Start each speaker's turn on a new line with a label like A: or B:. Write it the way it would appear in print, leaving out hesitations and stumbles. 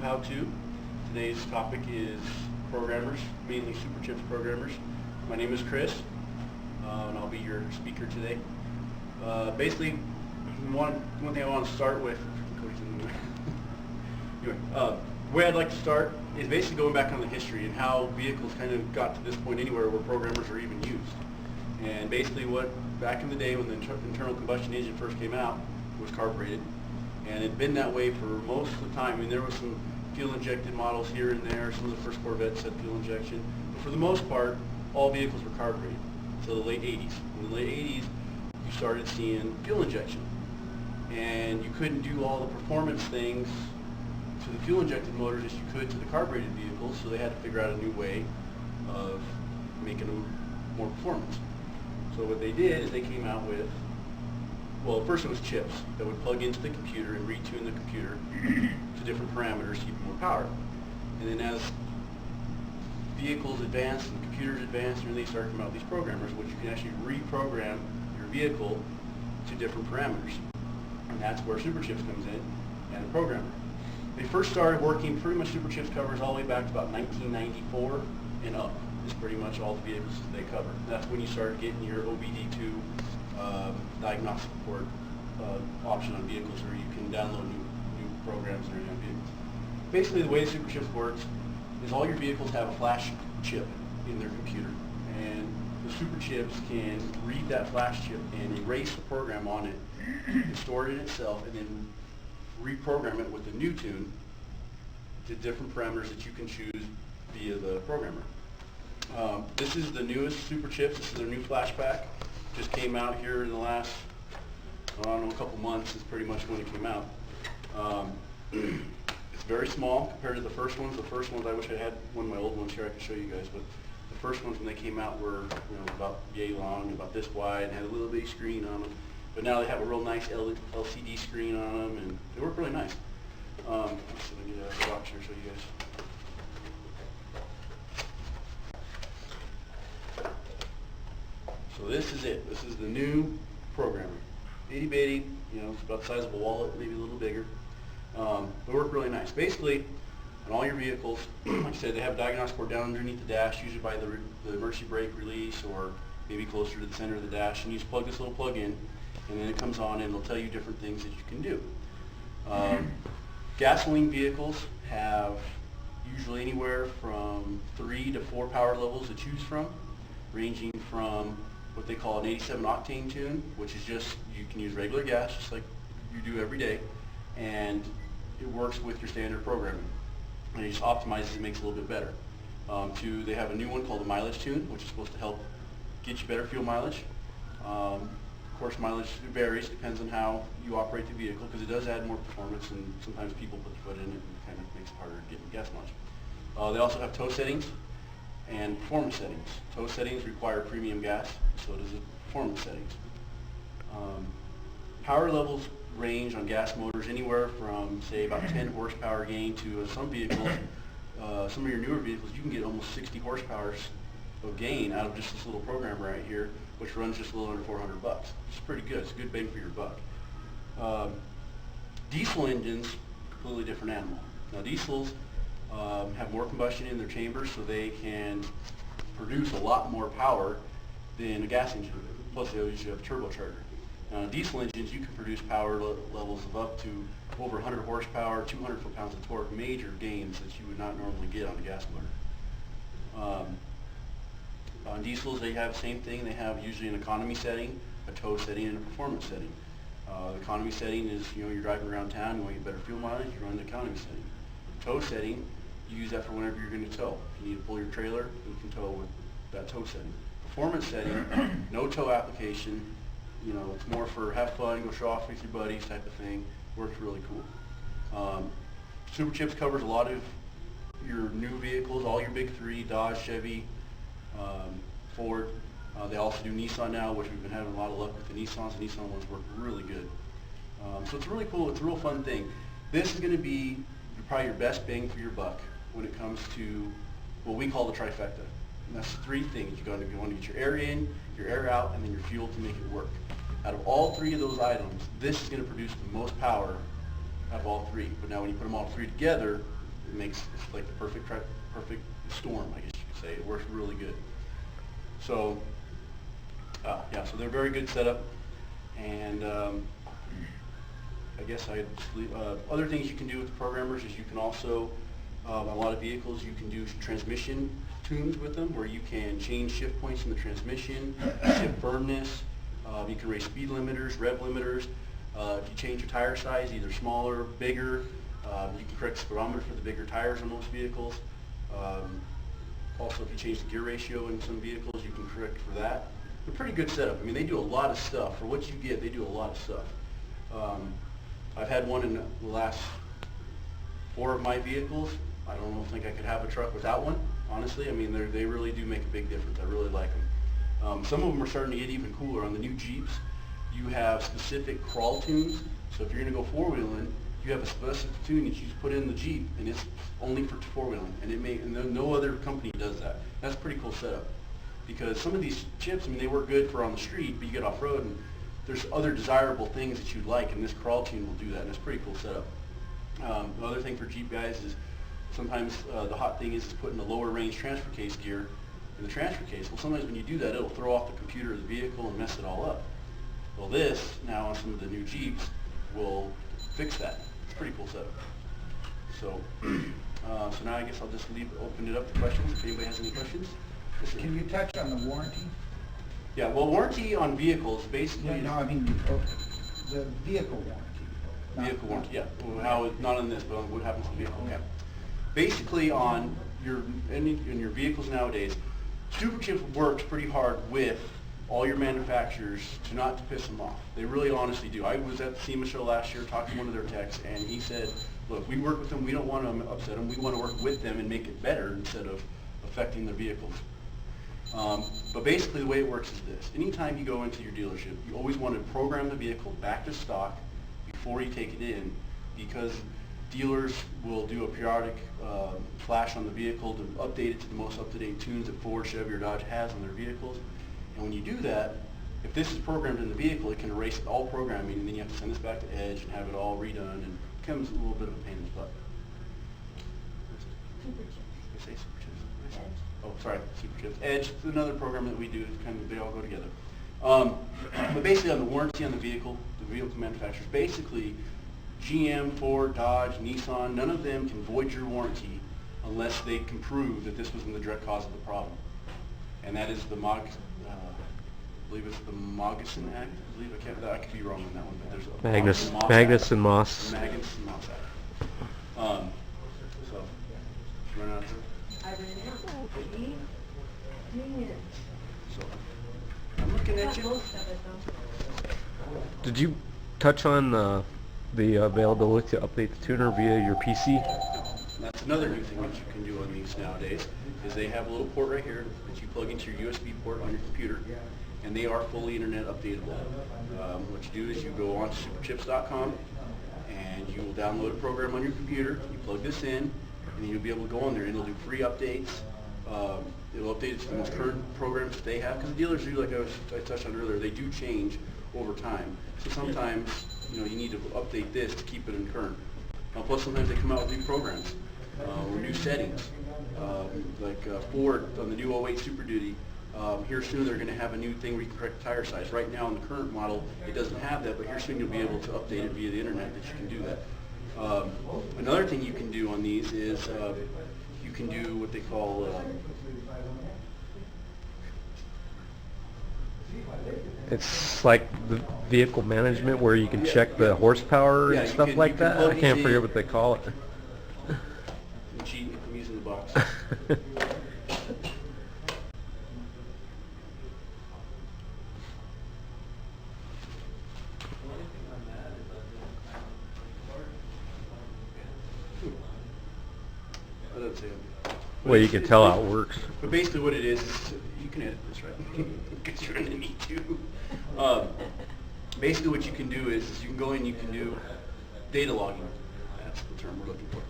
A: of How2. Today's topic is programmers, mainly SuperChips programmers. My name is Chris, and I'll be your speaker today. Basically, one thing I want to start with, anyway, the way I'd like to start is basically going back on the history and how vehicles kind of got to this point anywhere where programmers are even used. And basically back in the day when the internal combustion engine first came out, it was carbureted. And it had been that way for most of the time. I mean, there was some fuel-injected models here and there. Some of the first Corvettes had fuel injection. But for the most part, all vehicles were carbureted until the late 80s. In the late 80s, you started seeing fuel injection. And you couldn't do all the performance things to the fuel-injected motors as you could to the carbureted vehicles, so they had to figure out a new way of making them more performance. So what they did is they came out with, well, first it was chips that would plug into the computer and retune the computer to different parameters to keep more power. And then as vehicles advanced and computers advanced, and they started coming out with these programmers, which you can actually reprogram your vehicle to different parameters. And that's where SuperChips comes in, and the programmer. They first started working, pretty much SuperChips covers all the way back to about 1994 and up. Is pretty much all the vehicles that they cover. That's when you started getting your OBD2 diagnostic port option on vehicles, where you can download new programs and everything on vehicles. Basically, the way SuperChips works is all your vehicles have a flash chip in their computer, and the SuperChips can read that flash chip and erase the program on it, and store it in itself, and then reprogram it with the new tune to different parameters that you can choose via the programmer. This is the newest SuperChips. This is their new flashback. Just came out here in the last, I don't know, a couple months is pretty much when it came out. It's very small compared to the first ones. The first ones, I wish I had one of my old ones here I could show you guys, but the first ones when they came out were about yay long, about this wide, and had a little bitty screen on them. But now they have a real nice LCD screen on them, and they work really nice. Let's see if I can get a box here to show you guys. So this is it. This is the new programmer. Itty bitty, it's about the size of a wallet, maybe a little bigger. They work really nice. Basically, on all your vehicles, like I said, they have a diagnostic port down underneath the dash, usually by the emergency brake release or maybe closer to the center of the dash. And you just plug this little plug in, and then it comes on, and it'll tell you different things that you can do. Gasoline vehicles have usually anywhere from 3 to 4 power levels to choose from, ranging from what they call an 87 octane tune, which is just, you can use regular gas just like you do every day, and it works with your standard programming. And it just optimizes it, makes it a little bit better. They have a new one called the mileage tune, which is supposed to help get you better fuel mileage. Of course, mileage varies, depends on how you operate the vehicle, because it does add more performance, and sometimes people put their foot in it and it kind of makes it harder to get gas mileage. They also have tow settings and performance settings. Tow settings require premium gas, so does the performance settings. Power levels range on gas motors anywhere from, say, about 10 horsepower gain to some vehicles, some of your newer vehicles, you can get almost 60 horsepower of gain out of just this little program right here, which runs just a little under $400. It's pretty good. It's a good bang for your buck. Diesel engines, completely different animal. Now diesels have more combustion in their chambers, so they can produce a lot more power than a gas engine. Plus, they always have a turbocharger. Now, diesel engines, you can produce power levels of up to over 100 horsepower, 200 foot-pounds of torque, major gains that you would not normally get on a gas motor. On diesels, they have the same thing. They have usually an economy setting, a tow setting, and a performance setting. The economy setting is, you're driving around town, you want to get better fuel mileage, you run the economy setting. Tow setting, you use that for whenever you're going to tow. If you need to pull your trailer, you can tow with that tow setting. Performance setting, no tow application. It's more for have fun, go show off with your buddies type of thing. Works really cool. SuperChips covers a lot of your new vehicles, all your big three, Dodge, Chevy, Ford. They also do Nissan now, which we've been having a lot of luck with the Nissans. The Nissan ones work really good. So it's really cool. It's a real fun thing. This is going to be probably your best bang for your buck when it comes to what we call the trifecta. And that's 3 things. You want to get your air in, your air out, and then your fuel to make it work. Out of all 3 of those items, this is going to produce the most power out of all 3. But now when you put them all 3 together, it makes it's like the perfect storm, I guess you could say. It works really good. So yeah, so they're a very good setup, and I guess other things you can do with the programmers is you can also on a lot of vehicles you can do transmission tunes with them, where you can change shift points in the transmission, shift firmness. You can raise speed limiters, rev limiters. If you change your tire size, either smaller, bigger, you can correct the speedometer for the bigger tires on most vehicles. Also, if you change the gear ratio in some vehicles, you can correct for that. They're a pretty good setup. I mean, they do a lot of stuff. For what you get, they do a lot of stuff. I've had one in the last 4 of my vehicles. I don't think I could have a truck without one, honestly. I mean, they really do make a big difference. I really like them. Some of them are starting to get even cooler. On the new Jeeps, you have specific crawl tunes. So if you're going to go four-wheeling, you have a specific tune that you just put in the Jeep, and it's only for four-wheeling. And no other company does that. That's a pretty cool setup. Because some of these chips, I mean, they work good for on the street, but you get off-road, and there's other desirable things that you'd like, and this crawl tune will do that, and it's a pretty cool setup. The other thing for Jeep guys is sometimes the hot thing is putting a lower range transfer case gear in the transfer case. Well, sometimes when you do that, it'll throw off the computer of the vehicle and mess it all up. Well, this, now on some of the new Jeeps, will fix that. It's a pretty cool setup. So, so now I guess I'll just open it up to questions, if anybody has any questions.
B: Can you touch on the warranty?
A: Yeah, well, warranty on vehicles basically
B: No, I mean, the vehicle warranty.
A: Vehicle warranty, yeah. Well, how not on this, but on what happens to the vehicle. Yeah. Basically, on in your vehicles nowadays, SuperChips works pretty hard with all your manufacturers to not to piss them off. They really honestly do. I was at the SEMA show last year talking to one of their techs, and he said, look, we work with them, we don't want to upset them, we want to work with them and make it better instead of affecting their vehicles. But basically the way it works is this. Anytime you go into your dealership, you always want to program the vehicle back to stock before you take it in, because dealers will do a periodic flash on the vehicle to update it to the most up-to-date tunes that Ford, Chevy, or Dodge has on their vehicles. And when you do that, if this is programmed in the vehicle, it can erase all programming, and then you have to send this back to Edge and have it all redone, and it becomes a little bit of a pain in the butt.
C: SuperChips.
A: Did I say SuperChips?
C: Edge.
A: Oh, sorry, SuperChips. Edge is another program that we do. It's kind of, they all go together. But basically on the warranty on the vehicle manufacturers, basically GM, Ford, Dodge, Nissan, none of them can void your warranty unless they can prove that this was in the direct cause of the problem. And that is the I believe it's the Magnuson Act. I could be wrong on that one, but there's a
D: Magnuson Moss.
A: Magnuson Moss Act. So, run out there.
C: I ran out. 8 minutes.
A: So, I'm looking at
C: Got
A: you.
C: most of it though.
D: Did you touch on the availability to update the tuner via your PC?
A: That's another new thing that you can do on these nowadays, is they have a little port right here that you plug into your USB port on your computer, and they are fully internet updatable. What you do is you go on to superchips.com, and you will download a program on your computer. You plug this in, and then you'll be able to go on there, and it'll do free updates. It'll update it to the most current programs that they have, because the dealers do, like I touched on earlier, they do change over time. So sometimes, you need to update this to keep it in current. Plus sometimes they come out with new programs or new settings. Like Ford on the new 08 Super Duty, here soon they're going to have a new thing where you can correct the tire size. Right now in the current model it doesn't have that, but here soon you'll be able to update it via the internet that you can do that. Another thing you can do on these is you can do what they call
D: It's like the vehicle management where you can check the horsepower and stuff like that. I can't forget what they call it.
A: I'm cheating, I'm using the box.
D: Well, you can tell how it works.
A: But basically what it is you can edit this, right? Because you're going to need to. Basically what you can do is you can go in, you can do data logging. That's the term we're looking for.